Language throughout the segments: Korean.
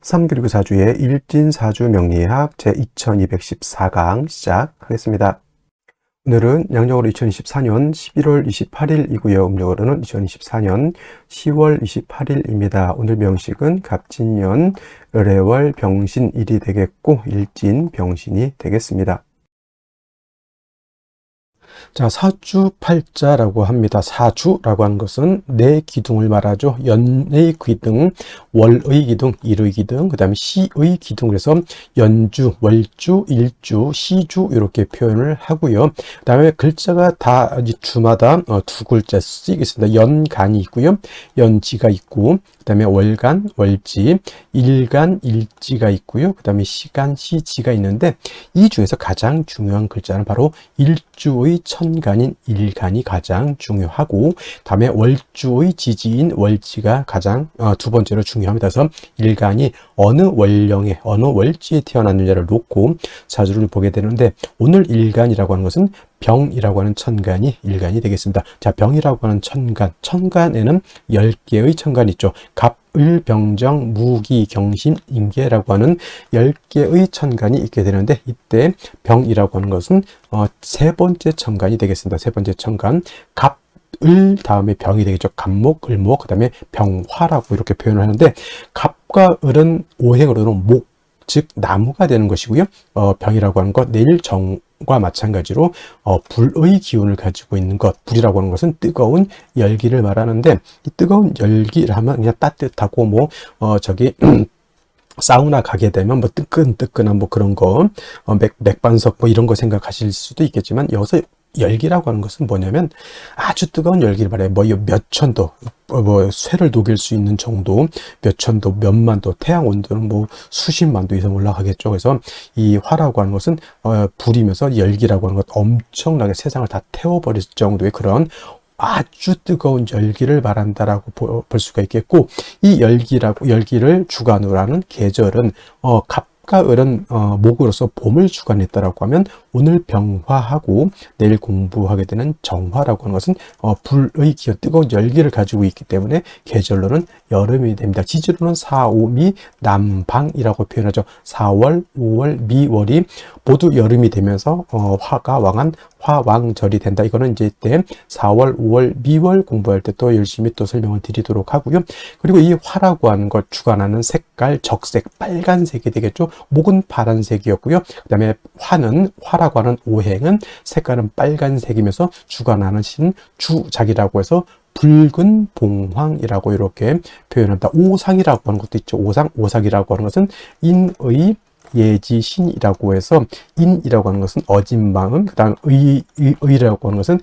3교리고 사주의 일진사주 명리학 제2214강 시작하겠습니다. 오늘은 양력으로 2024년 11월 28일이고요. 음력으로는 2024년 10월 28일입니다. 오늘 명식은 갑진년 을해월 병신일이 되겠고 일진 병신이 되겠습니다. 자, 사주팔자라고 합니다. 사주라고 하는 것은 네 기둥을 말하죠. 연의 기둥, 월의 기둥, 일의 기둥, 그 다음에 시의 기둥. 그래서 연주, 월주, 일주, 시주 이렇게 표현을 하고요. 그 다음에 글자가 다 주마다 두 글자씩 있습니다. 연간이 있고요. 연지가 있고, 그 다음에 월간, 월지, 일간, 일지가 있고요. 그 다음에 시간, 시지가 있는데 이 중에서 가장 중요한 글자는 바로 일주의 천간인 일간이 가장 중요하고, 다음에 월주의 지지인 월지가 가장 두 번째로 중요합니다. 그래서 일간이 어느 월령에 어느 월지에 태어났느냐를 놓고 사주를 보게 되는데, 오늘 일간이라고 하는 것은 병이라고 하는 천간이 일간이 되겠습니다. 자, 병이라고 하는 천간, 천간에는 10개의 천간이 있죠. 갑, 을, 병정, 무기, 경신, 임계라고 하는 10개의 천간이 있게 되는데, 이때 병이라고 하는 것은 세 번째 천간이 되겠습니다. 세 번째 천간, 갑, 을 다음에 병이 되겠죠. 갑목, 을목, 그 다음에 병화라고 이렇게 표현을 하는데, 갑과 을은 오행으로는 목, 즉 나무가 되는 것이고요. 병이라고 하는 것, 내일 정과 마찬가지로 불의 기운을 가지고 있는 것, 불이라고 하는 것은 뜨거운 열기를 말하는데, 이 뜨거운 열기를 하면 그냥 따뜻하고 사우나 가게 되면 뜨끈뜨끈한 그런 거, 맥반석 이런 거 생각하실 수도 있겠지만, 여기서 열기라고 하는 것은 뭐냐면 아주 뜨거운 열기를 말해요. 몇 천도, 쇠를 녹일 수 있는 정도, 몇 천도, 몇만 도, 태양 온도는 수십만 도 이상 올라가겠죠. 그래서 이 화라고 하는 것은 불이면서 열기라고 하는 것, 엄청나게 세상을 다 태워버릴 정도의 그런 아주 뜨거운 열기를 말한다라고 볼 수가 있겠고, 이 열기를 주관으로 하는 계절은 갑과 을은 목으로서 봄을 주관했다라고 하면, 오늘 병화하고 내일 공부하게 되는 정화라고 하는 것은 불의 기운, 뜨거운 열기를 가지고 있기 때문에 계절로는 여름이 됩니다. 지지로는 4, 5, 미, 남방이라고 표현하죠. 4월, 5월, 미월이 모두 여름이 되면서 화가 왕한 화왕절이 된다. 이거는 이제 이때 4월, 5월, 미월 공부할 때 또 열심히 또 설명을 드리도록 하고요. 그리고 이 화라고 하는 것 주관하는 색깔, 적색, 빨간색이 되겠죠. 목은 파란색이었고요. 그 다음에 화라고 하는 오행은 색깔은 빨간색이면서 주관하는 신 주작이라고 해서 붉은 봉황이라고 이렇게 표현합니다. 오상이라고 하는 것도 있죠. 오상이라고 하는 것은 인의 예지신이라고 해서, 인이라고 하는 것은 어진 마음, 그 다음 의라고 하는 것은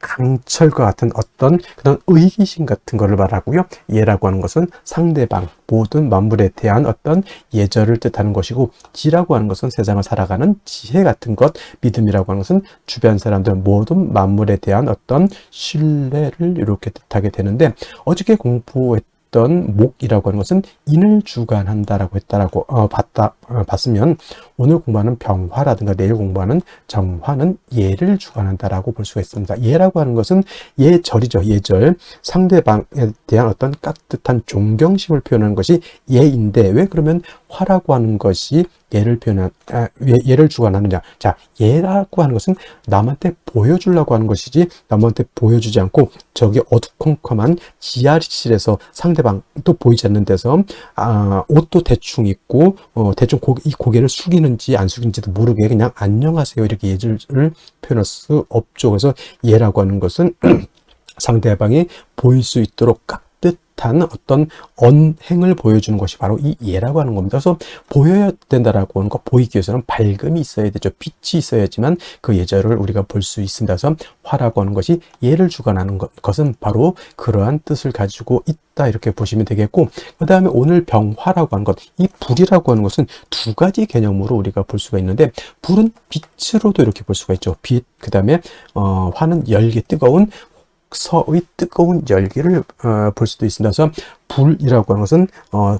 강철과 같은 어떤 그런 의기심 같은 것을 말하고요. 예라고 하는 것은 상대방, 모든 만물에 대한 어떤 예절을 뜻하는 것이고, 지라고 하는 것은 세상을 살아가는 지혜 같은 것, 믿음이라고 하는 것은 주변 사람들, 모든 만물에 대한 어떤 신뢰를 이렇게 뜻하게 되는데, 어저께 공부했던 목이라고 하는 것은 인을 주관한다라고 했다라고 봤으면, 오늘 공부하는 병화라든가 내일 공부하는 정화는 예를 주관한다라고 볼 수가 있습니다. 예라고 하는 것은 예절이죠. 예절, 상대방에 대한 어떤 깍듯한 존경심을 표현하는 것이 예인데, 왜 그러면 화라고 하는 것이 예를 주관하느냐? 자, 예라고 하는 것은 남한테 보여주려고 하는 것이지, 남한테 보여주지 않고 저기 어두컴컴한 지하실에서 상대방도 보이지 않는 데서 옷도 대충 입고 대충 이 고개를 숙이는지 안 숙이는지도 모르게 그냥 안녕하세요 이렇게 예절을 표현할 수 없죠. 그래서 예라고 하는 것은 상대방이 보일 수 있도록 깍듯한 어떤 언행을 보여주는 것이 바로 이 예라고 하는 겁니다. 그래서 보여야 된다라고 하는 것, 보이기 위해서는 밝음이 있어야 되죠. 빛이 있어야지만 그 예절을 우리가 볼 수 있습니다. 그래서 화라고 하는 것이 예를 주관하는 것은 바로 그러한 뜻을 가지고 있다, 이렇게 보시면 되겠고, 그 다음에 오늘 병화라고 하는 것, 이 불이라고 하는 것은 두 가지 개념으로 우리가 볼 수가 있는데, 불은 빛으로도 이렇게 볼 수가 있죠. 빛, 그 다음에 화는 열기, 뜨거운 서의 뜨거운 열기를 볼 수도 있습니다. 그래서 불이라고 하는 것은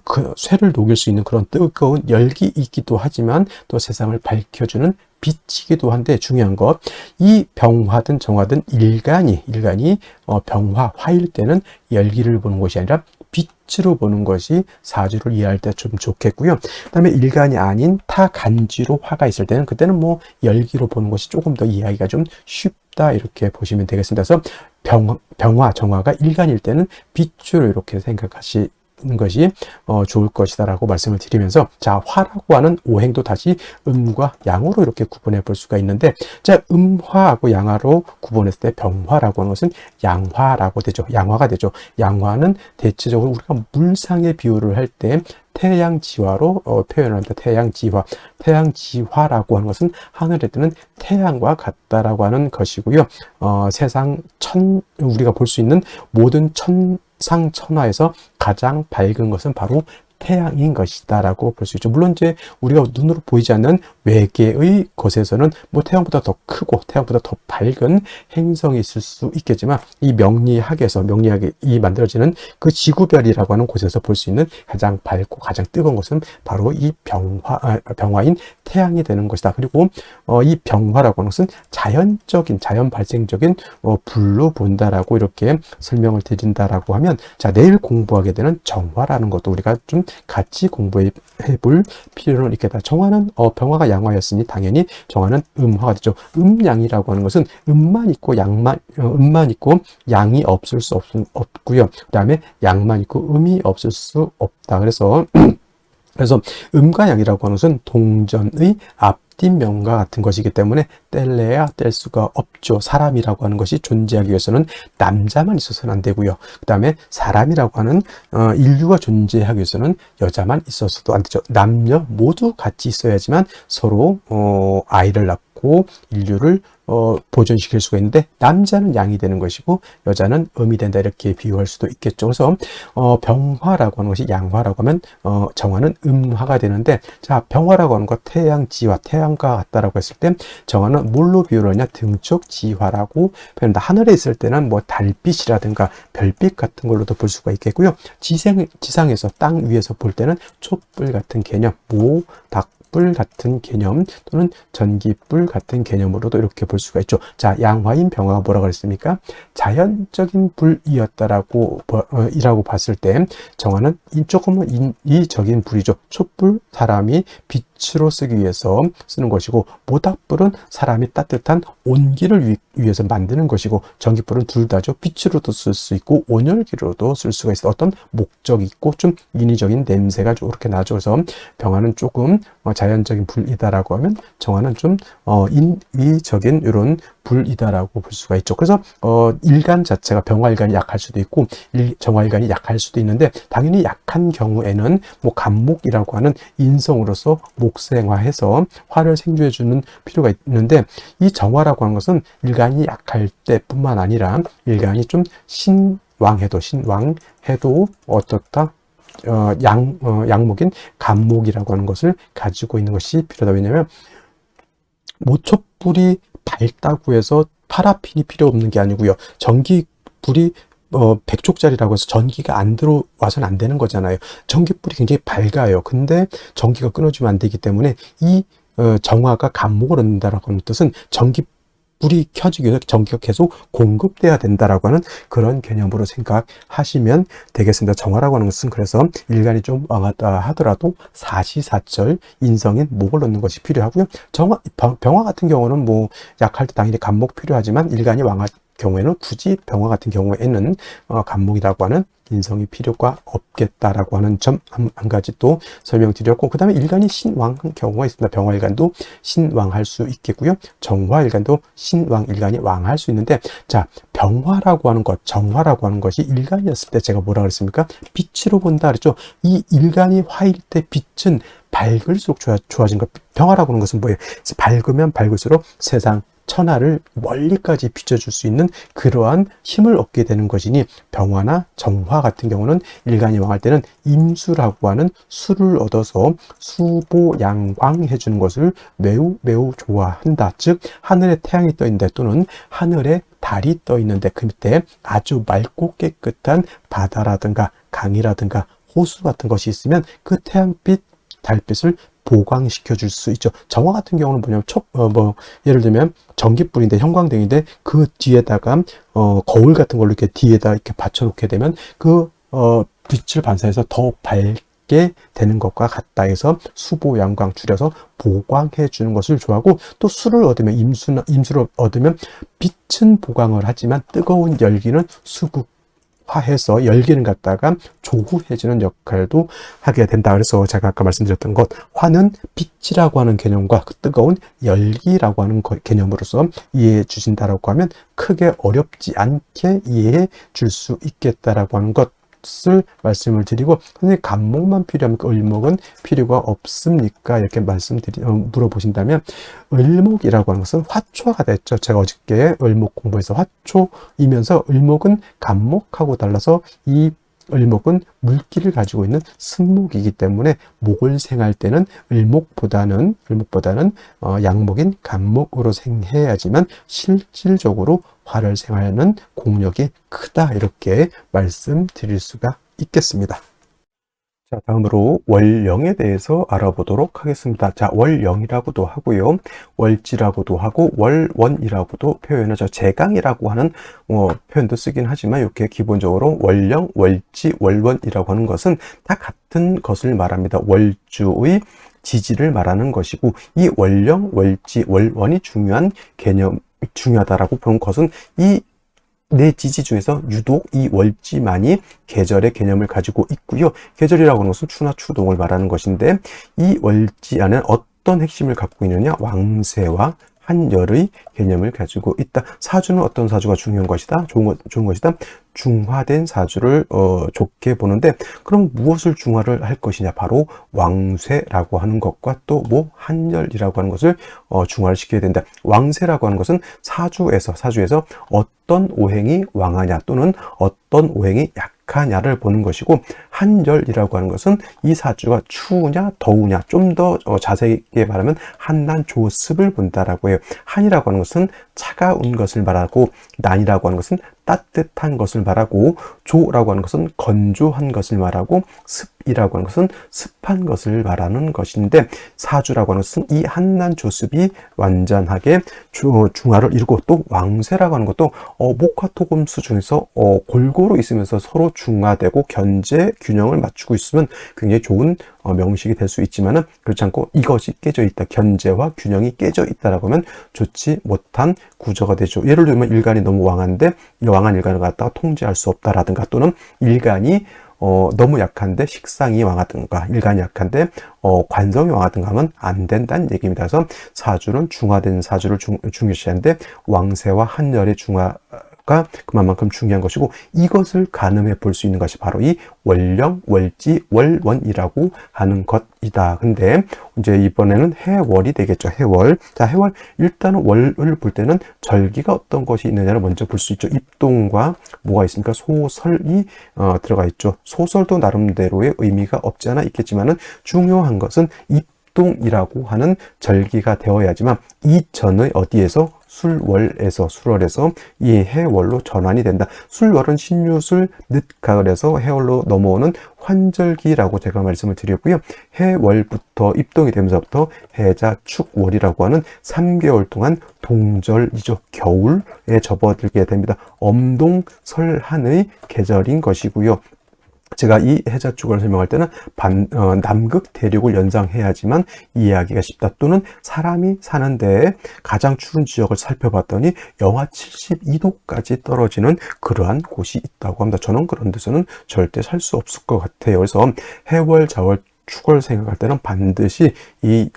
그 쇠를 녹일 수 있는 그런 뜨거운 열기이기도 하지만, 또 세상을 밝혀주는 빛이기도 한데, 중요한 것, 이 병화든 정화든 일간이 병화, 화일 때는 열기를 보는 것이 아니라 빛으로 보는 것이 사주를 이해할 때 좀 좋겠고요. 그다음에 일간이 아닌 타간지로 화가 있을 때는 그때는 뭐 열기로 보는 것이 조금 더 이해하기가 좀 쉽다 이렇게 보시면 되겠습니다. 그래서 병화, 정화가 일간일 때는 빛으로 이렇게 생각하시 것이 좋을 것이다 라고 말씀을 드리면서, 자, 화라고 하는 오행도 다시 음과 양으로 이렇게 구분해 볼 수가 있는데, 자, 음화하고 양화로 구분했을 때 병화라고 하는 것은 양화라고 되죠. 양화가 되죠. 양화는 대체적으로 우리가 물상의 비유를 할 때 태양지화로 표현합니다. 태양지화. 태양지화라고 하는 것은 하늘에 뜨는 태양과 같다라고 하는 것이고요. 세상 우리가 볼 수 있는 모든 천상천하에서 가장 밝은 것은 바로 태양인 것이다 라고 볼 수 있죠. 물론 이제 우리가 눈으로 보이지 않는 외계의 것에서는 뭐 태양보다 더 크고 태양보다 더 밝은 행성이 있을 수 있겠지만, 이 명리학이 만들어지는 그 지구별이라고 하는 곳에서 볼 수 있는 가장 밝고 가장 뜨거운 것은 바로 이 병화인 태양이 되는 것이다. 그리고 이 병화라고 하는 것은 자연 발생적인 불로 본다라고 이렇게 설명을 드린다라고 하면, 자, 내일 공부하게 되는 정화라는 것도 우리가 좀 같이 공부해 볼 필요는 있겠다. 정화는 병화가 양화였으니 당연히 정화는 음화가 되죠. 음양이라고 하는 것은 음만 있고 양이 없을 수 없고요. 그다음에 양만 있고 음이 없을 수 없다. 그래서 음과 양이라고 하는 것은 동전의 앞뒷면과 같은 것이기 때문에 뗄래야 뗄 수가 없죠. 사람이라고 하는 것이 존재하기 위해서는 남자만 있어서는 안 되고요. 그 다음에 사람이라고 하는 인류가 존재하기 위해서는 여자만 있어서도 안 되죠. 남녀 모두 같이 있어야지만 서로 아이를 낳고 인류를 보존시킬 수가 있는데, 남자는 양이 되는 것이고 여자는 음이 된다 이렇게 비유할 수도 있겠죠. 그래서 병화라고 하는 것이 양화라고 하면 정화는 음화가 되는데, 자, 병화라고 하는 것 태양지화, 태양과 같다라고 했을 때 정화는 뭘로 비유를 하냐, 등축지화라고 표현한다. 하늘에 있을 때는 뭐 달빛이라든가 별빛 같은 걸로도 볼 수가 있겠고요. 지상에서 땅 위에서 볼 때는 촛불 같은 개념, 불 같은 개념 또는 전기불 같은 개념으로도 이렇게 볼 수가 있죠. 자, 양화인 병화가 뭐라고 그랬습니까? 자연적인 불이었다라고 이라고 봤을 때 정화는 조금은 인위적인 불이죠. 촛불, 사람이 빛으로 쓰기 위해서 쓰는 것이고, 모닥불은 사람이 따뜻한 온기를 위해서 만드는 것이고, 전기불은 둘 다죠. 빛으로도 쓸 수 있고 온열기로도 쓸 수가 있어. 어떤 목적이 있고 좀 인위적인 냄새가 이렇게 나죠. 그래서 병화는 조금 자연적인 불이다라고 하면 정화는 좀 인위적인 이런 불이다라고 볼 수가 있죠. 그래서 일간 자체가 병화일간이 약할 수도 있고 정화일간이 약할 수도 있는데, 당연히 약한 경우에는 뭐 간목이라고 하는 인성으로서 목생화해서 화를 생주해 주는 필요가 있는데, 이 정화라고 하는 것은 일간이 약할 때뿐만 아니라 일간이 좀 신왕해도 어떻다? 양목인 간목이라고 하는 것을 가지고 있는 것이 필요하다. 왜냐하면 모촛불이 밝다고 해서 파라핀이 필요 없는 게 아니고요. 전기불이 100족짜리라고 해서 전기가 안 들어와서는 안 되는 거잖아요. 전기불이 굉장히 밝아요. 근데 전기가 끊어지면 안 되기 때문에 이 정화가 간목을 얻는다라고 하는 뜻은 불이 켜지기 위해서 전기가 계속 공급돼야 된다라고 하는 그런 개념으로 생각하시면 되겠습니다. 정화라고 하는 것은 그래서 일간이 좀 왕하다 하더라도 사시사철 인성인 목을 넣는 것이 필요하고요. 병화 같은 경우는 뭐 약할 때 당연히 간목 필요하지만, 일간이 왕할 경우에는 굳이 병화 같은 경우에는 간목이라고 하는 인성이 필요가 없겠다라고 하는 점 한 가지 또 설명드렸고, 그 다음에 일간이 신왕한 경우가 있습니다. 병화일간도 신왕할 수 있겠고요. 정화일간도 신왕일간이 왕할 수 있는데, 자, 병화라고 하는 것, 정화라고 하는 것이 일간이었을 때 제가 뭐라 그랬습니까? 빛으로 본다 그랬죠. 이 일간이 화일 때 빛은 밝을수록 좋아진 것. 병화라고 하는 것은 뭐예요? 밝으면 밝을수록 세상 천하를 멀리까지 비춰줄 수 있는 그러한 힘을 얻게 되는 것이니, 병화나 정화 같은 경우는 일간이 왕할 때는 임수라고 하는 수를 얻어서 수보양광해 주는 것을 매우 좋아한다. 즉, 하늘에 태양이 떠 있는데 또는 하늘에 달이 떠 있는데 그 밑에 아주 맑고 깨끗한 바다라든가 강이라든가 호수 같은 것이 있으면 그 태양빛, 달빛을 보강시켜 줄 수 있죠. 정화 같은 경우는 뭐냐면 예를 들면 전기불인데 형광등인데 그 뒤에다가 거울 같은 걸로 이렇게 뒤에다 이렇게 받쳐 놓게 되면 그 빛을 반사해서 더 밝게 되는 것과 같다 해서 수보, 양광 줄여서 보광해 주는 것을 좋아하고, 또 수를 얻으면 임수를 얻으면 빛은 보광을 하지만 뜨거운 열기는 수극화해서 열기는 갖다가 조후해주는 역할도 하게 된다. 그래서 제가 아까 말씀드렸던 것, 화는 빛이라고 하는 개념과 그 뜨거운 열기라고 하는 개념으로서 이해해 주신다라고 하면 크게 어렵지 않게 이해해 줄 수 있겠다라고 하는 것을 말씀을 드리고, 선생님 간목만 필요합니까? 을목은 필요가 없습니까? 이렇게 물어보신다면, 을목이라고 하는 것은 화초가 됐죠. 제가 어저께 을목 공부해서 화초이면서 을목은 간목하고 달라서 이 을목은 물기를 가지고 있는 승목이기 때문에 목을 생할 때는 을목보다는 양목인 간목으로 생해야지만 실질적으로 화를 생하는 공력이 크다, 이렇게 말씀드릴 수가 있겠습니다. 자, 다음으로 월령에 대해서 알아보도록 하겠습니다. 자, 월령이라고도 하고요, 월지라고도 하고, 월원이라고도 표현하죠. 제강이라고 하는 표현도 쓰긴 하지만, 이렇게 기본적으로 월령, 월지, 월원이라고 하는 것은 다 같은 것을 말합니다. 월주의 지지를 말하는 것이고, 이 월령, 월지, 월원이 중요하다라고 보는 것은 이 네 지지 중에서 유독 이 월지만이 계절의 개념을 가지고 있고요. 계절이라고 하는 것은 추나 추동을 말하는 것인데, 이 월지 안에 어떤 핵심을 갖고 있느냐? 왕세와 한열의 개념을 가지고 있다. 사주는 어떤 사주가 중요한 것이다? 좋은 것이다. 중화된 사주를 좋게 보는데, 그럼 무엇을 중화를 할 것이냐? 바로 왕쇠라고 하는 것과 또 한열이라고 하는 것을 중화를 시켜야 된다. 왕쇠라고 하는 것은 사주에서 어떤 오행이 왕하냐 또는 어떤 오행이 약하냐를 보는 것이고, 한열이라고 하는 것은 이 사주가 추우냐 더우냐, 좀 더 자세하게 말하면 한난 조습을 본다라고 해요. 한이라고 하는 것은 차가운 것을 말하고, 난이라고 하는 것은 따뜻한 것을 말하고, 조라고 하는 것은 건조한 것을 말하고, 습이라고 하는 것은 습한 것을 말하는 것인데, 사주라고 하는 것은 이 한난 조습이 완전하게 중화를 이루고, 또 왕세라고 하는 것도 목화토금수 중에서 골고루 있으면서 서로 중화되고 견제 균형을 맞추고 있으면 굉장히 좋은 명식이 될 수 있지만은, 그렇지 않고 이것이 깨져 있다, 견제와 균형이 깨져 있다라고 하면 좋지 못한 구조가 되죠. 예를 들면 일간이 너무 왕한데 이 왕한 일간을 갖다가 통제할 수 없다라든가, 또는 일간이 너무 약한데 식상이 왕하든가, 일간이 약한데 관성이 왕하든가 하면 안 된다는 얘기입니다. 그래서 사주는 중화된 사주를 중요시하는데, 왕세와 한열의 중화가 그만큼 중요한 것이고, 이것을 가늠해 볼 수 있는 것이 바로 이 월령, 월지, 월원이라고 하는 것이다. 근데 이제 이번에는 해월이 되겠죠. 해월. 자, 해월, 일단은 월을 볼 때는 절기가 어떤 것이 있느냐를 먼저 볼 수 있죠. 입동과 뭐가 있습니까? 소설이 들어가 있죠. 소설도 나름대로의 의미가 없지 않아 있겠지만은, 중요한 것은 입동이라고 하는 절기가 되어야지만 이전의 어디에서 술월에서 이 해월로 전환이 된다. 술월은 신유술 늦가을에서 해월로 넘어오는 환절기라고 제가 말씀을 드렸고요. 해월부터 입동이 되면서부터 해자 축월이라고 하는 3개월 동안 동절이죠. 겨울에 접어들게 됩니다. 엄동설한의 계절인 것이고요. 제가 이 해자축을 설명할 때는 남극 대륙을 연상해야지만 이해하기가 쉽다, 또는 사람이 사는 데에 가장 추운 지역을 살펴봤더니 영하 72도까지 떨어지는 그러한 곳이 있다고 합니다. 저는 그런 데서는 절대 살 수 없을 것 같아요. 그래서 해월, 자월, 축을 생각할 때는 반드시 이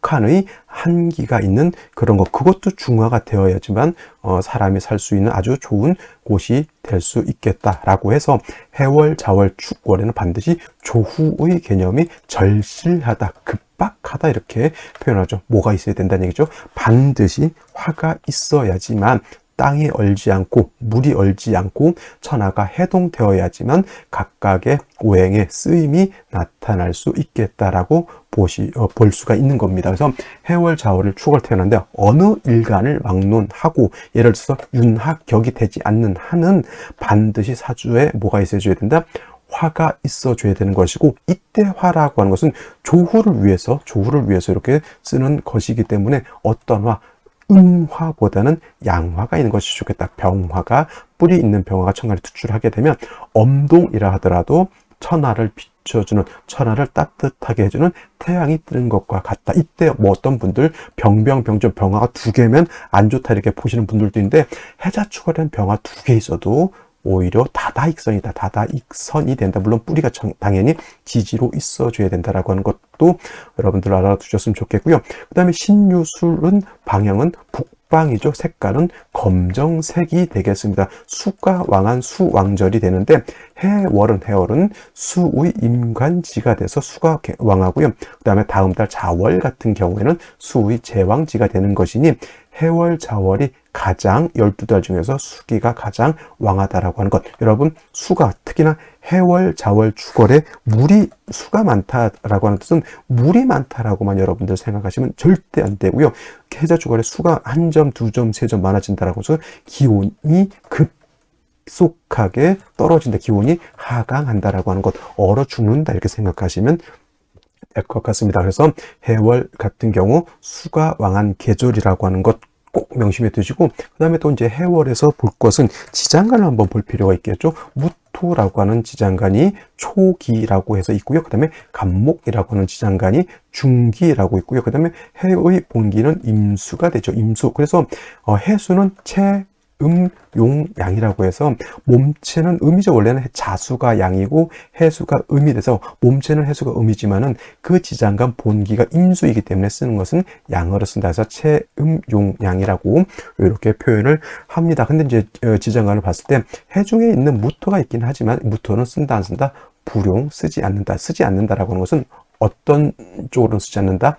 극한의 한기가 있는 그런 것, 그것도 중화가 되어야지만 사람이 살 수 있는 아주 좋은 곳이 될 수 있겠다라고 해서, 해월, 자월, 축월에는 반드시 조후의 개념이 절실하다, 급박하다, 이렇게 표현하죠. 뭐가 있어야 된다는 얘기죠. 반드시 화가 있어야지만 땅이 얼지 않고 물이 얼지 않고 천하가 해동되어야지만 각각의 오행의 쓰임이 나타날 수 있겠다라고 볼 수가 있는 겁니다. 그래서 해월, 자월을 축월 태어났는데 어느 일간을 막론하고, 예를 들어서 윤학격이 되지 않는 한은 반드시 사주에 뭐가 있어줘야 된다? 화가 있어줘야 되는 것이고, 이때 화라고 하는 것은 조후를 위해서 이렇게 쓰는 것이기 때문에 어떤 화, 음화보다는 양화가 있는 것이 좋겠다. 병화가, 뿌리 있는 병화가 천간에 투출하게 되면 엄동이라 하더라도 천하를 비춰주는, 천하를 따뜻하게 해주는 태양이 뜨는 것과 같다. 이때 뭐 어떤 분들 병병병조 병화가 2개면 안 좋다 이렇게 보시는 분들도 있는데, 해자축월에는 병화 2개 있어도 오히려 다다익선이다. 다다익선이 된다. 물론 뿌리가 당연히 지지로 있어줘야 된다라고 하는 것도 여러분들 알아두셨으면 좋겠고요. 그 다음에 신유술은 방향은 북방이죠. 색깔은 검정색이 되겠습니다. 수가 왕한 수왕절이 되는데, 해월은 수의 임관지가 돼서 수가 왕하고요. 그 다음에 다음 달 자월 같은 경우에는 수의 제왕지가 되는 것이니, 해월 자월이 가장 12달 중에서 수기가 가장 왕하다라고 하는 것. 여러분, 수가 특히나 해월 자월 주월에 수가 많다라고 하는 뜻은 물이 많다라고만 여러분들 생각하시면 절대 안 되고요. 해자 주월에 수가 1점, 2점, 3점 많아진다라고 해서 기온이 급속하게 떨어진다, 기온이 하강한다라고 하는 것, 얼어 죽는다 이렇게 생각하시면 될 것 같습니다. 그래서 해월 같은 경우 수가 왕한 계절이라고 하는 것 꼭 명심해 두시고, 그 다음에 또 이제 해월에서 볼 것은 지장간을 한번 볼 필요가 있겠죠. 무토라고 하는 지장간이 초기라고 해서 있고요. 그 다음에 간목이라고 하는 지장간이 중기라고 있고요. 그 다음에 해의 본기는 임수가 되죠. 임수. 그래서 해수는 용, 양이라고 해서 몸체는 음이죠. 원래는 자수가 양이고 해수가 음이 돼서 몸체는 해수가 음이지만은 그 지장간 본기가 임수이기 때문에 쓰는 것은 양어로 쓴다 해서 용, 양이라고 이렇게 표현을 합니다. 근데 이제 지장간을 봤을 때 해중에 있는 무토가 있긴 하지만 무토는 쓴다 안 쓴다? 불용, 쓰지 않는다라고 하는 것은 어떤 쪽으로 쓰지 않는다?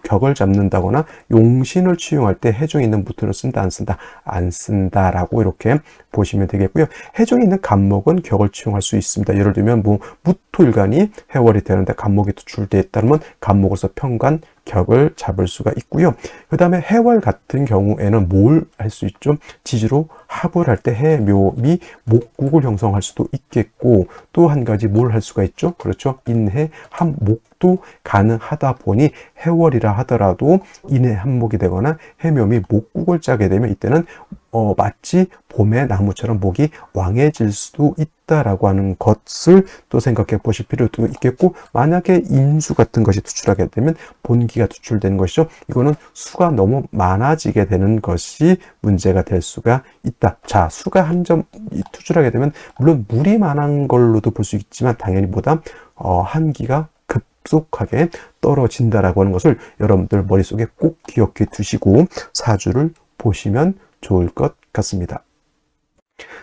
격을 잡는다거나 용신을 취용할 때 해중에 있는 무토를 쓴다 안 쓴다? 안 쓴다라고 이렇게 보시면 되겠고요. 해중에 있는 간목은 격을 취용할 수 있습니다. 예를 들면 뭐 무토일간이 해월이 되는데 간목이 투출되어 있다면 간목으로서 편관 격을 잡을 수가 있고요. 그 다음에 해월 같은 경우에는 뭘 할 수 있죠? 지지로 합을 할 때 해묘미 목국을 형성할 수도 있겠고, 또 한 가지 뭘 할 수가 있죠? 그렇죠. 인해 합목도 가능하다 보니 해월이라 하더라도 인해 합목이 되거나 해묘미 목국을 짜게 되면 이때는 마치 봄의 나무처럼 목이 왕해질 수도 있다라고 하는 것을 또 생각해 보실 필요도 있겠고, 만약에 임수 같은 것이 투출하게 되면 본기가 투출되는 것이죠. 이거는 수가 너무 많아지게 되는 것이 문제가 될 수가 있다. 자, 수가 한 점 투출하게 되면 물론 물이 많은 걸로도 볼 수 있지만 당연히 보다 한기가 급속하게 떨어진다라고 하는 것을 여러분들 머릿속에 꼭 기억해 두시고 사주를 보시면 좋을 것 같습니다.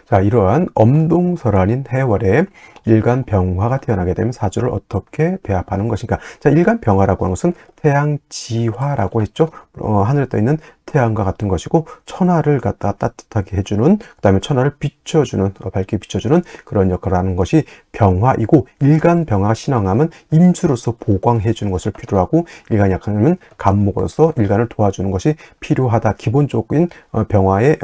자, 이러한 엄동설한인 해월에 일간병화가 태어나게 되면 사주를 어떻게 배합하는 것인가? 자, 일간병화라고 하는 것은 태양지화라고 했죠. 하늘에 떠 있는 태양과 같은 것이고, 천하를 갖다 따뜻하게 해주는, 그 다음에 천하를 비춰주는, 밝게 비춰주는 그런 역할을 하는 것이 병화이고, 일간병화가 신앙하면 임수로서 보강해주는 것을 필요로 하고, 일간약하면 간목으로서 일간을 도와주는 것이 필요하다. 기본적인 병화를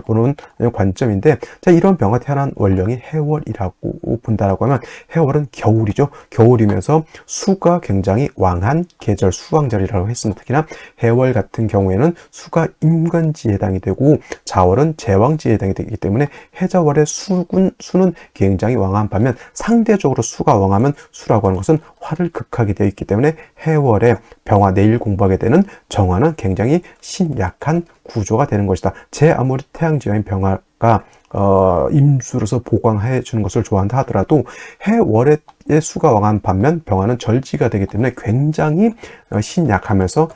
보는 관점인데, 자, 이런 병화 태어난 원령이 해월이라고 본다라고 하면, 해월은 겨울이죠. 겨울이면서 수가 굉장히 왕한 계절, 수왕절이라고 했습니다. 특히나 해월 같은 경우에는 수가 임관지에 해당이 되고 자월은 제왕지에 해당이 되기 때문에 해자월의 수는 굉장히 왕한 반면, 상대적으로 수가 왕하면 수라고 하는 것은 화를 극하게 되어 있기 때문에 해월의 병화, 내일 공부하게 되는 정화는 굉장히 신약한 구조가 되는 것이다. 제 아무리 태양지화인 병화가 임수로서 보강해 주는 것을 좋아한다 하더라도 해월의 수가 왕한 반면 병화는 절지가 되기 때문에 굉장히 신약하면서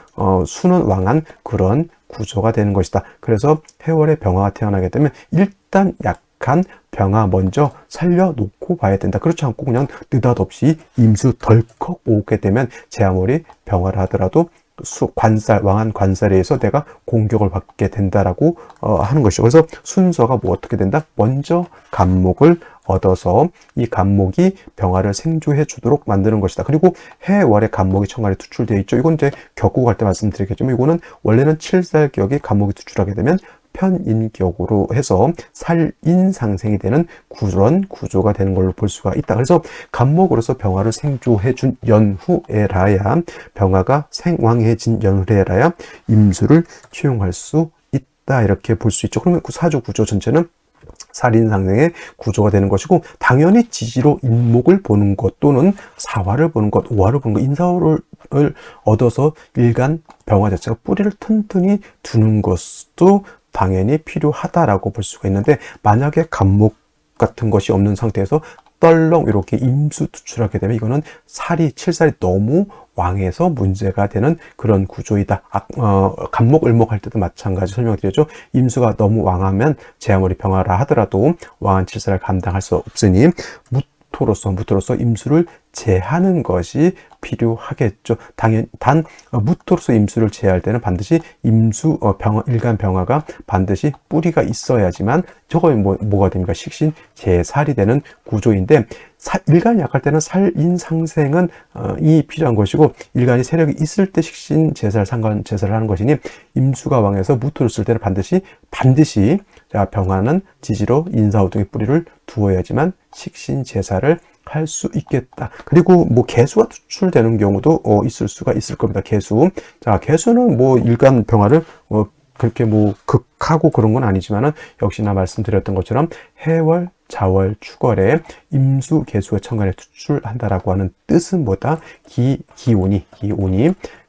수는 왕한 그런 구조가 되는 것이다. 그래서 해월의 병화가 태어나게 되면 일단 약한 병화 먼저 살려놓고 봐야 된다. 그렇지 않고 그냥 느닷없이 임수 덜컥 오게 되면 제 아무리 병화를 하더라도 왕한 관살에 의해서 내가 공격을 받게 된다라고 하는 것이죠. 그래서 순서가 뭐 어떻게 된다? 먼저 간목을 얻어서 이 간목이 병화를 생조해 주도록 만드는 것이다. 그리고 해월의 간목이 천간에 투출되어 있죠. 이건 이제 격고 갈 때 말씀드리겠지만, 이거는 원래는 칠살격이 간목이 투출하게 되면 편인격으로 해서 살인상생이 되는 그런 구조가 되는 걸로 볼 수가 있다. 그래서 간목으로서 병화를 생조해준 연후에라야, 병화가 생왕해진 연후에라야 임수를 취용할 수 있다. 이렇게 볼 수 있죠. 그러면 그 사주 구조 전체는 살인상생의 구조가 되는 것이고, 당연히 지지로 인목을 보는 것 또는 사화를 보는 것, 오화를 보는 것, 인사호를 얻어서 일간 병화 자체가 뿌리를 튼튼히 두는 것도 당연히 필요하다라고 볼 수가 있는데, 만약에 간목 같은 것이 없는 상태에서 떨렁 이렇게 임수 투출하게 되면 이거는 칠살이 너무 왕해서 문제가 되는 그런 구조이다. 간목, 을목 할 때도 마찬가지 설명드렸죠. 임수가 너무 왕하면 제 아무리 병화라 하더라도 왕한 칠살을 감당할 수 없으니 무토로서 임수를 제하는 것이 필요하겠죠. 단 무토로서 임수를 제할 때는 반드시 일간 병화가 반드시 뿌리가 있어야지만 저거 뭐가 됩니까? 식신 제살이 되는 구조인데, 일간이 약할 때는 살인상생은 이 필요한 것이고, 일간이 세력이 있을 때 식신 제살 상관 제살을 하는 것이니, 임수가 왕해서 무토를 쓸 때는 반드시 병화는 지지로 인사우등의 뿌리를 두어야지만 식신 제살을 할 수 있겠다. 그리고 개수가 투출되는 경우도 있을 수가 있을 겁니다. 개수는 일간 병화를 그렇게 극하고 그런 건 아니지만은, 역시나 말씀드렸던 것처럼 해월, 자월, 축월에 임수, 개수가 천간에 투출한다라고 하는 뜻은 뭐다? 기온이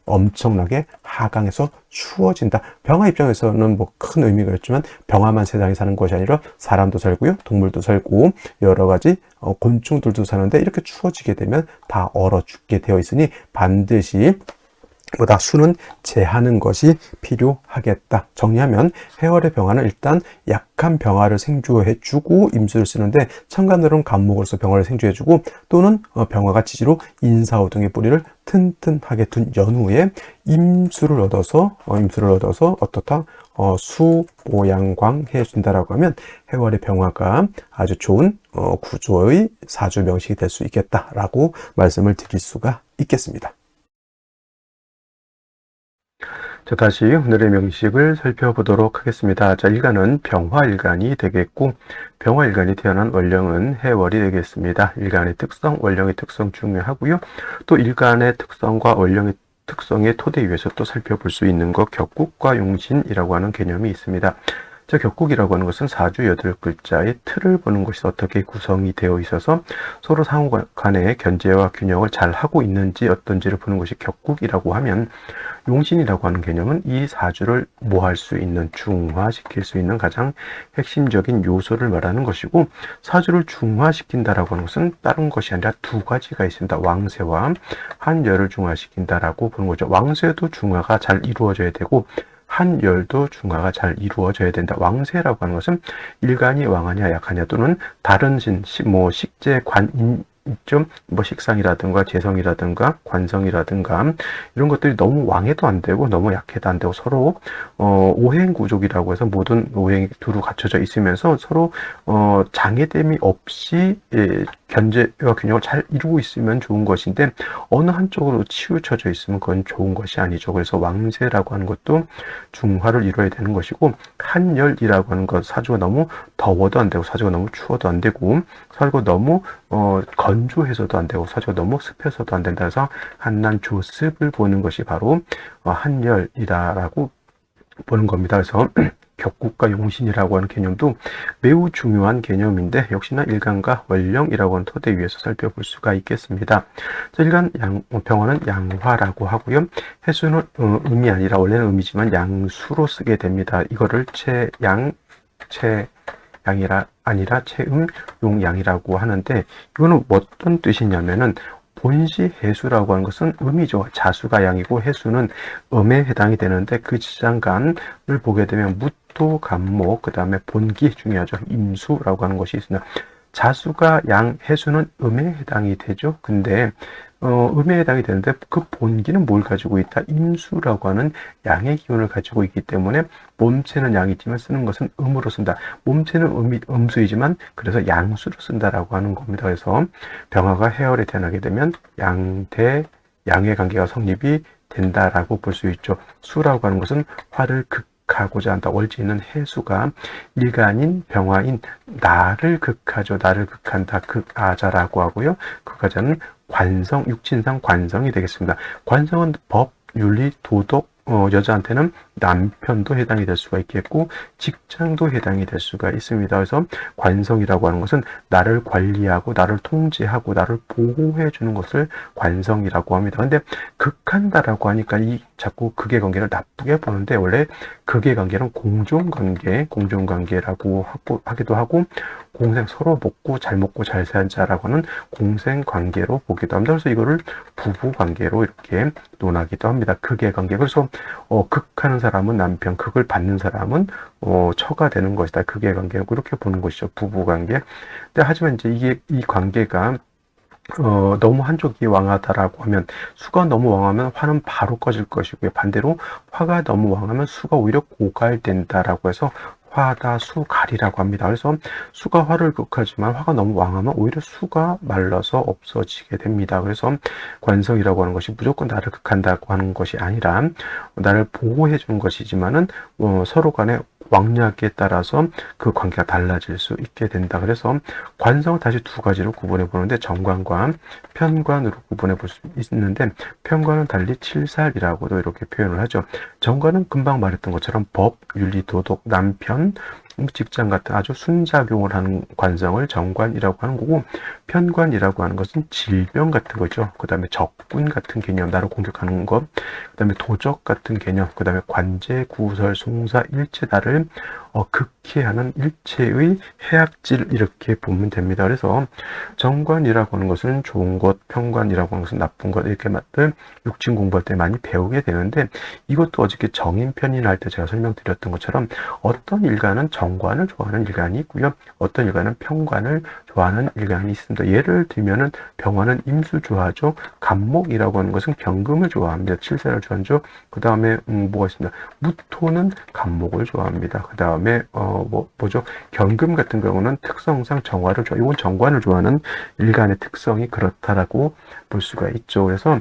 엄청나게 하강해서 추워진다. 병화 입장에서는 큰 의미가 있지만, 병화만 세상에 사는 것이 아니라 사람도 살고요, 동물도 살고 여러 가지 곤충들도 사는데, 이렇게 추워지게 되면 다 얼어 죽게 되어 있으니 반드시 수는 제하는 것이 필요하겠다. 정리하면 해월의 병화는 일단 약한 병화를 생주해주고 임수를 쓰는데, 천간으로는 간목으로서 병화를 생주해주고, 또는 병화가 지지로 인사호 등의 뿌리를 튼튼하게 둔 연후에 임수를 얻어서 어떻다? 수모양광 해준다라고 하면 해월의 병화가 아주 좋은 구조의 사주 명식이 될 수 있겠다라고 말씀을 드릴 수가 있겠습니다. 자, 다시 오늘의 명식을 살펴보도록 하겠습니다. 자, 일간은 병화일간이 되겠고, 병화일간이 태어난 월령은 해월이 되겠습니다. 일간의 특성, 월령의 특성 중요하고요. 또 일간의 특성과 월령의 특성의 토대 위에서 또 살펴볼 수 있는 것, 격국과 용신이라고 하는 개념이 있습니다. 자, 격국이라고 하는 것은 사주 8글자의 틀을 보는 것이 어떻게 구성이 되어 있어서 서로 상호 간의 견제와 균형을 잘 하고 있는지 어떤지를 보는 것이 격국이라고 하면, 용신이라고 하는 개념은 이 사주를 모할 수 있는, 중화시킬 수 있는 가장 핵심적인 요소를 말하는 것이고, 사주를 중화시킨다라고 하는 것은 다른 것이 아니라 두 가지가 있습니다. 왕세와 한열을 중화시킨다라고 보는 거죠. 왕세도 중화가 잘 이루어져야 되고, 한열도 중화가 잘 이루어져야 된다. 왕세라고 하는 것은 일간이 왕하냐 약하냐, 또는 다른 식재 식상이라든가 재성이라든가 관성이라든가 이런 것들이 너무 왕해도 안 되고 너무 약해도 안 되고, 서로 오행 구족이라고 해서 모든 오행이 두루 갖춰져 있으면서 서로 장애됨이 없이 견제와 균형을 잘 이루고 있으면 좋은 것인데, 어느 한쪽으로 치우쳐져 있으면 그건 좋은 것이 아니죠. 그래서 왕세라고 하는 것도 중화를 이루어야 되는 것이고, 한열이라고 하는 것, 사주가 너무 더워도 안 되고 사주가 너무 추워도 안 되고, 사주가 너무 건조해서도 안 되고 사주가 너무 습해서도 안 된다 해서 한난 조습을 보는 것이 바로 한열이다라고 보는 겁니다. 그래서 격국과 용신이라고 하는 개념도 매우 중요한 개념인데, 역시나 일간과 월령이라고 하는 토대 위에서 살펴볼 수가 있겠습니다. 자, 일간 병화는 양화라고 하고요. 해수는 음이 아니라, 원래는 음이지만 양수로 쓰게 됩니다. 이거를 채양이라 아니라 채음, 용양이라고 하는데, 이거는 어떤 뜻이냐면은, 본시 해수라고 하는 것은 음이죠. 자수가 양이고 해수는 음에 해당이 되는데, 그 지장간을 보게 되면 무토, 간목, 그 다음에 본기 중요하죠. 임수라고 하는 것이 있습니다. 자수가 양, 해수는 음에 해당이 되죠. 근데 음에 해당이 되는데, 그 본기는 뭘 가지고 있다? 임수라고 하는 양의 기운을 가지고 있기 때문에, 몸체는 양이지만 쓰는 것은 음으로 쓴다. 몸체는 음수이지만 그래서 양수로 쓴다라고 하는 겁니다. 그래서 병화가 해월에 태어나게 되면 양의 관계가 성립이 된다라고 볼 수 있죠. 수라고 하는 것은 화를 극하고자 한다. 월지는 해수가 일간인 병화인 나를 극하죠. 나를 극한다. 극아자라고 하고요. 극아자는 관성, 육친상 관성이 되겠습니다. 관성은 법, 윤리, 도덕, 여자한테는 남편도 해당이 될 수가 있겠고 직장도 해당이 될 수가 있습니다. 그래서 관성이라고 하는 것은 나를 관리하고 나를 통제하고 나를 보호해 주는 것을 관성이라고 합니다. 근데 극한다라고 하니까 이 자꾸 극의 관계를 나쁘게 보는데 원래 극의 관계는 공존관계라고 하기도 하고 공생 서로 먹고 잘 살자라고 하는 공생관계로 보기도 합니다. 그래서 이거를 부부관계로 이렇게 논하기도 합니다. 극의 관계. 그래서 극하는 사람은 남편, 극을 받는 사람은 처가 되는 것이다. 극의 관계고 이렇게 보는 것이죠. 부부관계. 근데 하지만 이제 이 관계가 너무 한쪽이 왕하다라고 하면 수가 너무 왕하면 화는 바로 꺼질 것이고요. 반대로 화가 너무 왕하면 수가 오히려 고갈된다라고 해서 화다수갈이라고 합니다. 그래서 수가 화를 극하지만 화가 너무 왕하면 오히려 수가 말라서 없어지게 됩니다. 그래서 관성이라고 하는 것이 무조건 나를 극한다고 하는 것이 아니라 나를 보호해 주는 것이지만은 서로 간에 왕약에 따라서 그 관계가 달라질 수 있게 된다. 그래서 관성을 다시 두 가지로 구분해 보는데 정관과 편관으로 구분해 볼 수 있는데 편관은 달리 칠살이라고도 이렇게 표현을 하죠. 정관은 금방 말했던 것처럼 법, 윤리, 도덕, 남편, 직장 같은 아주 순작용을 하는 관성을 정관이라고 하는 거고 편관이라고 하는 것은 질병 같은 거죠. 그 다음에 적군 같은 개념, 나를 공격하는 것, 그 다음에 도적 같은 개념, 그 다음에 관제, 구설, 송사, 일체 나를 극해하는 일체의 해악질 이렇게 보면 됩니다. 그래서 정관이라고 하는 것은 좋은 것, 편관이라고 하는 것은 나쁜 것 이렇게 맞들 육진 공부할 때 많이 배우게 되는데 이것도 어저께 정인편인 할 때 제가 설명드렸던 것처럼 어떤 일간은 정관을 좋아하는 일간이 있고요. 어떤 일간은 편관을 좋아하는 일간이 있습니다. 예를 들면은 병화는 임수 좋아하죠. 간목이라고 하는 것은 경금을 좋아합니다. 칠세를 좋아하죠. 그 다음에 뭐가 있습니다. 무토는 간목을 좋아합니다. 그 다음에 뭐죠? 경금 같은 경우는 특성상 정화를 좋아. 이건 정관을 좋아하는 일간의 특성이 그렇다라고 볼 수가 있죠. 그래서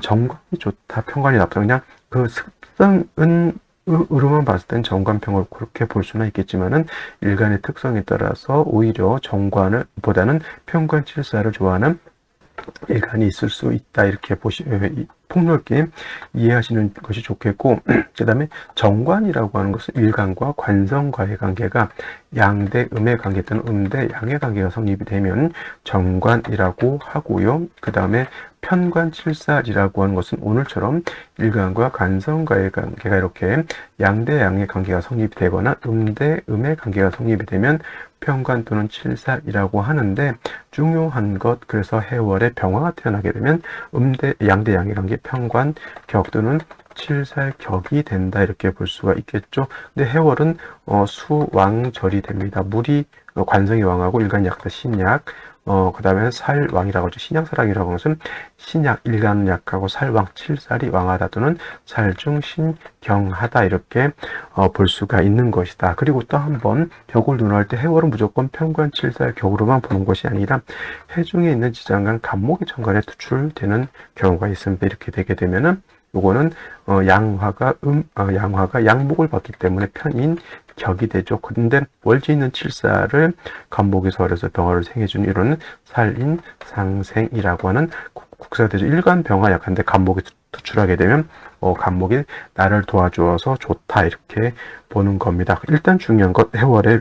정관이 좋다, 편관이 나쁘다. 그냥 그 습성은 으로만 봤을 땐 정관평을 그렇게 볼 수는 있겠지만은 일간의 특성에 따라서 오히려 정관을 보다는 편관 칠사를 좋아하는 일간이 있을 수 있다. 이렇게 폭넓게 이해하시는 것이 좋겠고 그 다음에 정관이라고 하는 것은 일간과 관성과의 관계가 양대 음의 관계 또는 음대 양의 관계가 성립이 되면 정관이라고 하고요. 그 다음에 편관칠살이라고 하는 것은 오늘처럼 일간과 관성과의 관계가 이렇게 양대 양의 관계가 성립이 되거나 음대 음의 관계가 성립이 되면 편관 또는 칠살이라고 하는데 중요한 것 그래서 해월에 병화가 태어나게 되면 양대 양의 관계 편관 격 또는 칠살격이 된다 이렇게 볼 수가 있겠죠. 근데 해월은 수왕절이 됩니다. 물이 관성이 왕하고 일간 약다 신약 그 다음에 살왕이라고 하죠. 신약사랑이라고 하는 것은 신약, 일간 약하고 살왕, 칠살이 왕하다 또는 살중신경하다 이렇게 볼 수가 있는 것이다. 그리고 또 한번 격을 논할 때 해월은 무조건 편관, 칠살, 격으로만 보는 것이 아니라 해중에 있는 지장간 간목의 천간에 투출되는 경우가 있습니다. 이렇게 되게 되면은 요거는 양화가 양목을 받기 때문에 편인 격이 되죠. 근데 월지 있는 칠사를 간목에서 어려서 병화를 생해주는 이론은 살인 상생이라고 하는 국사가 되죠. 일간 병화 약한데 간목이 투출하게 되면 간목이 나를 도와주어서 좋다 이렇게 보는 겁니다. 일단 중요한 것 해월에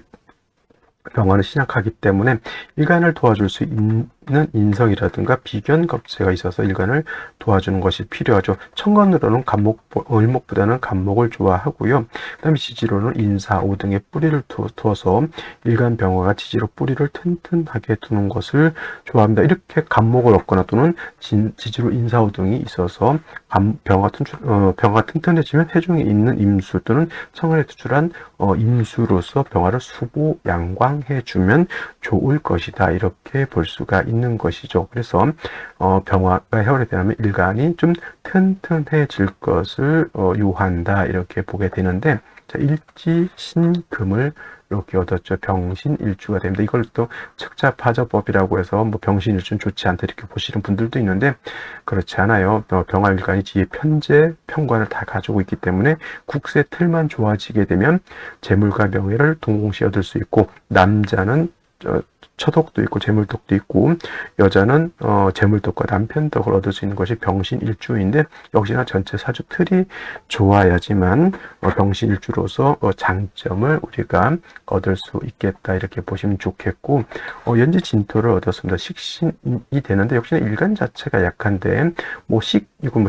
병화는 신약하기 때문에 일간을 도와줄 수 있는 인성이라든가 비견겁세가 있어서 일간을 도와주는 것이 필요하죠. 천간으로는 을목보다는 간목을 좋아하고요. 그 다음에 지지로는 인사, 오등에 뿌리를 두어서 일간 병화가 지지로 뿌리를 튼튼하게 두는 것을 좋아합니다. 이렇게 간목을 얻거나 또는 지지로 인사, 오등이 있어서 병화가 튼튼해지면 해중에 있는 임수 또는 청간에 투출한 임수로서 병화를 수보, 양광해주면 좋을 것이다. 이렇게 볼 수가 있는 것이죠. 그래서 병화가 해월에 대하면 일간이 좀 튼튼해질 것을 요한다. 이렇게 보게 되는데 자, 일지신금을 이렇게 얻었죠. 병신일주가 됩니다. 이걸 또 척자파저법이라고 해서 뭐 병신일주는 좋지 않다 이렇게 보시는 분들도 있는데 그렇지 않아요. 병화일간이 뒤에 편재, 편관을 다 가지고 있기 때문에 국세 틀만 좋아지게 되면 재물과 명예를 동공시에 얻을 수 있고 남자는 처덕도 있고 재물덕도 있고, 여자는 재물덕과 남편덕을 얻을 수 있는 것이 병신일주인데, 역시나 전체 사주 틀이 좋아야지만 병신일주로서 장점을 우리가 얻을 수 있겠다, 이렇게 보시면 좋겠고, 연재 진토를 얻었습니다. 식신이 되는데, 역시나 일간 자체가 약한데, 이건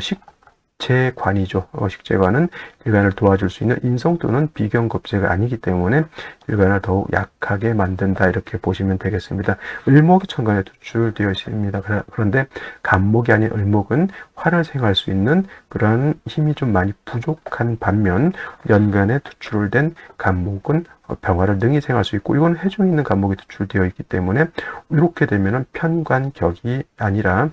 식재관이죠. 식재관은 일간을 도와줄 수 있는 인성 또는 비견겁재가 아니기 때문에 일간을 더욱 약하게 만든다, 이렇게 보시면 되겠습니다. 을목이 천간에 투출되어 있습니다. 그런데 간목이 아닌 을목은 화를 생할 수 있는 그런 힘이 좀 많이 부족한 반면, 연간에 투출된 간목은 병화를 능히 생할 수 있고, 이건 해중에 있는 간목이 투출되어 있기 때문에 이렇게 되면은 편관격이 아니라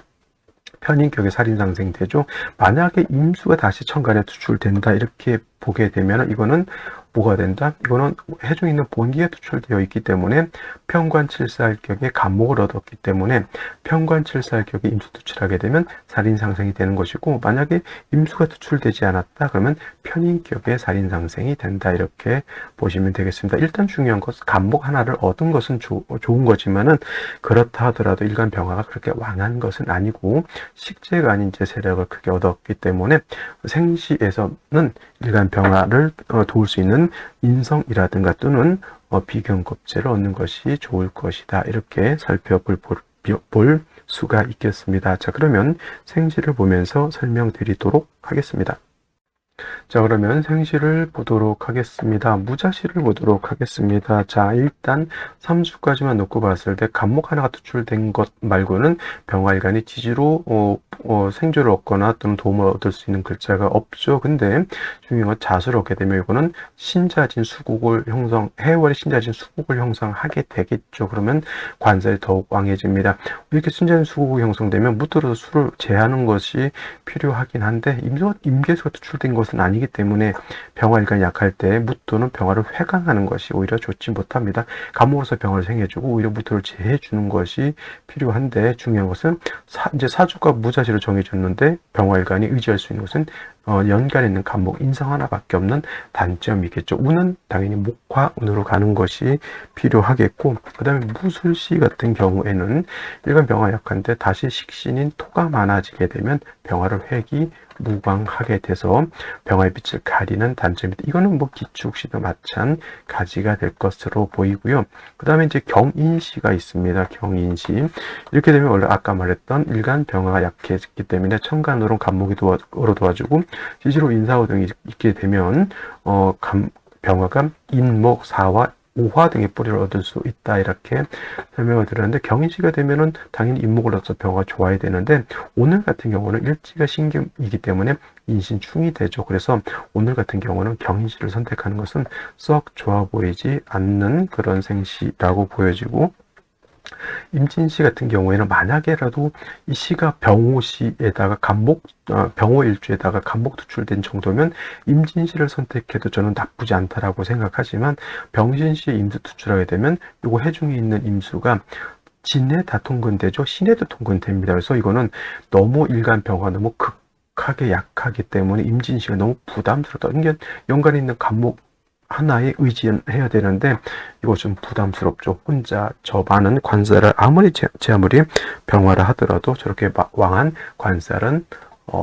편인격의 살인상생되죠. 만약에 임수가 다시 천간에 투출된다, 이렇게 보게 되면 이거는 뭐가 된다? 이거는 해중에 있는 본기에 투출되어 있기 때문에 편관칠사일격의 간목을 얻었기 때문에 편관칠사일격에 임수 투출하게 되면 살인상생이 되는 것이고, 만약에 임수가 투출되지 않았다 그러면 편인격의 살인상생이 된다, 이렇게 보시면 되겠습니다. 일단 중요한 것은 간목 하나를 얻은 것은 좋은 거지만은, 그렇다 하더라도 일간 병화가 그렇게 왕한 것은 아니고 식재가 아닌 제 세력을 크게 얻었기 때문에 생시에서는 일간 병화를 도울 수 있는 인성이라든가 또는 비견겁재를 얻는 것이 좋을 것이다, 이렇게 살펴볼 수가 있겠습니다. 자, 그러면 생시를 보면서 설명드리도록 하겠습니다. 자, 그러면 생시를 보도록 하겠습니다. 무자시를 보도록 하겠습니다. 자, 일단 3수까지만 놓고 봤을 때 간목 하나가 투출된 것 말고는 병화일간이 지지로 생조를 얻거나 또는 도움을 얻을 수 있는 글자가 없죠. 근데 중요한 건 자수를 얻게 되면 이거는 신자진 수국을 해월의 신자진 수국을 형성하게 되겠죠. 그러면 관살이 더욱 왕해집니다. 이렇게 신자진 수국이 형성되면 무토로서 수를 제하는 것이 필요하긴 한데, 임계수가 투출된 것은 아니기 때문에 병화일간이 약할 때 무토는 병화를 회강하는 것이 오히려 좋지 못합니다. 간목으로서 병화를 생해주고 오히려 무토를 제해주는 것이 필요한데, 중요한 것은 이제 사주가 무자시를 정해줬는데 병화일간이 의지할 수 있는 것은 연간에 있는 간목 인성 하나밖에 없는 단점이겠죠. 운은 당연히 목화운으로 가는 것이 필요하겠고, 그 다음에 무술시 같은 경우에는 일간 병화 약한데 다시 식신인 토가 많아지게 되면 병화를 회기 무광하게 돼서 병화의 빛을 가리는 단점입니다. 이거는 기축시도 마찬가지가 될 것으로 보이고요. 그 다음에 이제 경인시가 있습니다. 경인시. 이렇게 되면 원래 아까 말했던 일간 병화가 약해졌기 때문에 천간으로 간목이 도와주고 지지로 인사호 등이 있게 되면 병화가 인목, 사화, 오화 등의 뿌리를 얻을 수 있다, 이렇게 설명을 드렸는데, 경인시가 되면은 당연히 인목을 얻어서 병화가 좋아야 되는데, 오늘 같은 경우는 일지가 신금이기 때문에 인신충이 되죠. 그래서 오늘 같은 경우는 경인시를 선택하는 것은 썩 좋아 보이지 않는 그런 생시라고 보여지고, 임진시 같은 경우에는 만약에라도 이 시가 병호시에다가 병호일주에다가 간목 투출된 정도면 임진시를 선택해도 저는 나쁘지 않다라고 생각하지만, 병신시에 임수 투출하게 되면 이거 해중에 있는 임수가 진에 다 통근되죠. 신에도 통근됩니다. 그래서 이거는 너무 일간 병화 너무 극하게 약하기 때문에 임진시가 너무 부담스럽다. 이게 연간에 있는 간목 하나에 의지해야 되는데 이거 좀 부담스럽죠. 혼자 저 많은 관살을 아무리 제 아무리 병화라 하더라도 저렇게 왕한 관살은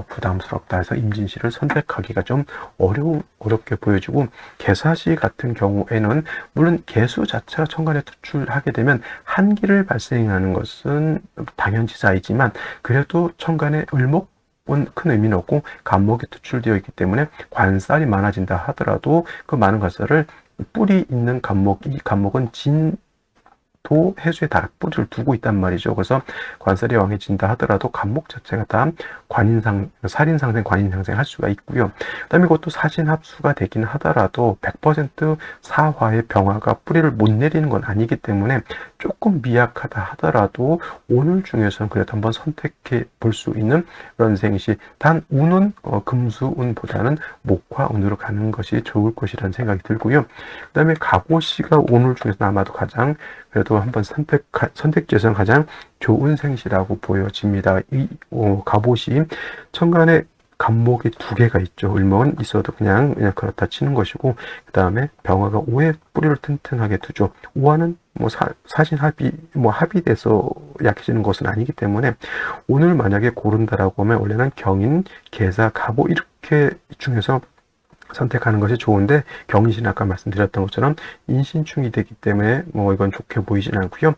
부담스럽다 해서 임진시를 선택하기가 좀 어렵게 보여지고, 개사시 같은 경우에는 물론 개수 자체가 천간에 투출하게 되면 한기를 발생하는 것은 당연지사이지만, 그래도 천간에 을목 큰 의미는 없고 간목이 투출되어 있기 때문에 관살이 많아진다 하더라도 그 많은 관살을 뿌리 있는 이 간목은 진도 해수에 다 뿌리를 두고 있단 말이죠. 그래서 관살이 왕해진다 하더라도 간목 자체가 다 살인상생, 관인상생 할 수가 있고요. 그 다음에 이것도 사신합수가 되긴 하더라도 100% 사화의 병화가 뿌리를 못 내리는 건 아니기 때문에 조금 미약하다 하더라도 오늘 중에서는 그래도 한번 선택해 볼 수 있는 그런 생시. 단 운은 금수운보다는 목화운으로 가는 것이 좋을 것이라는 생각이 들고요. 그 다음에 가고시가 오늘 중에서 아마도 가장 그래도 한번 선택지에서는 가장 좋은 생시라고 보여집니다. 이 가보시 천간에 간목이 두 개가 있죠. 을목은 있어도 그냥 그렇다 치는 것이고, 그 다음에 병화가 오의 뿌리를 튼튼하게 두죠. 오화는 뭐 사신 합이 뭐 합의돼서 약해지는 것은 아니기 때문에, 오늘 만약에 고른다라고 하면 원래는 경인, 계사, 갑오 이렇게 중에서 선택하는 것이 좋은데, 경신 아까 말씀드렸던 것처럼 인신충이 되기 때문에 뭐 이건 좋게 보이진 않고요.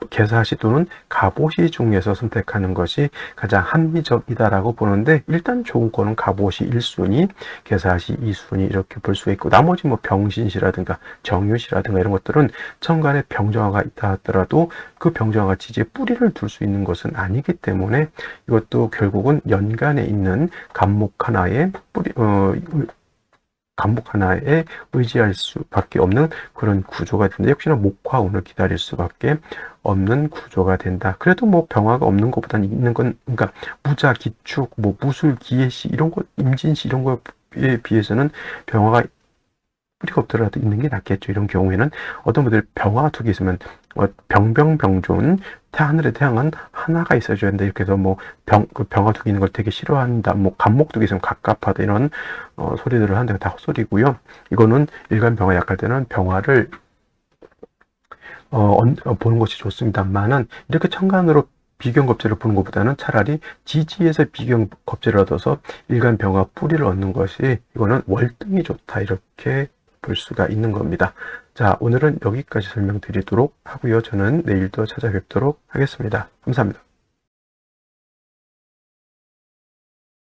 계사시 또는 갑오시 중에서 선택하는 것이 가장 합리적이다라고 보는데, 일단 좋은 거는 갑오시 1순위, 계사시 2순위 이렇게 볼 수가 있고, 나머지 뭐 병신시라든가 정유시라든가 이런 것들은 천간에 병정화가 있다 하더라도 그 병정화가 지지에 뿌리를 둘 수 있는 것은 아니기 때문에, 이것도 결국은 연간에 있는 간목 하나의 뿌리 간목 하나에 의지할 수밖에 없는 그런 구조가 된다. 역시나 목화운을 기다릴 수밖에 없는 구조가 된다. 그래도 뭐 병화가 없는 것보다는 있는 건, 그러니까 무자, 기축, 뭐 무술, 기해시 이런 것, 임진시 이런 거에 비해서는 병화가 뿌리가 없더라도 있는 게 낫겠죠. 이런 경우에는 어떤 분들이 병화가 두 개 있으면 병병병존, 하늘에 태양은 하나가 있어줘야 된다. 이렇게 해서 뭐 병화 두 개 있는 걸 되게 싫어한다. 뭐 간목 두 개 있으면 갑갑하다. 이런 소리들을 하는데 다 헛소리고요. 이거는 일간 병화 약할 때는 병화를 보는 것이 좋습니다만은, 이렇게 천간으로 비경 겁재를 보는 것보다는 차라리 지지에서 비경 겁재를 얻어서 일간 병화 뿌리를 얻는 것이, 이거는 월등히 좋다. 이렇게 볼 수가 있는 겁니다. 자, 오늘은 여기까지 설명드리도록 하고요. 저는 내일도 찾아뵙도록 하겠습니다. 감사합니다.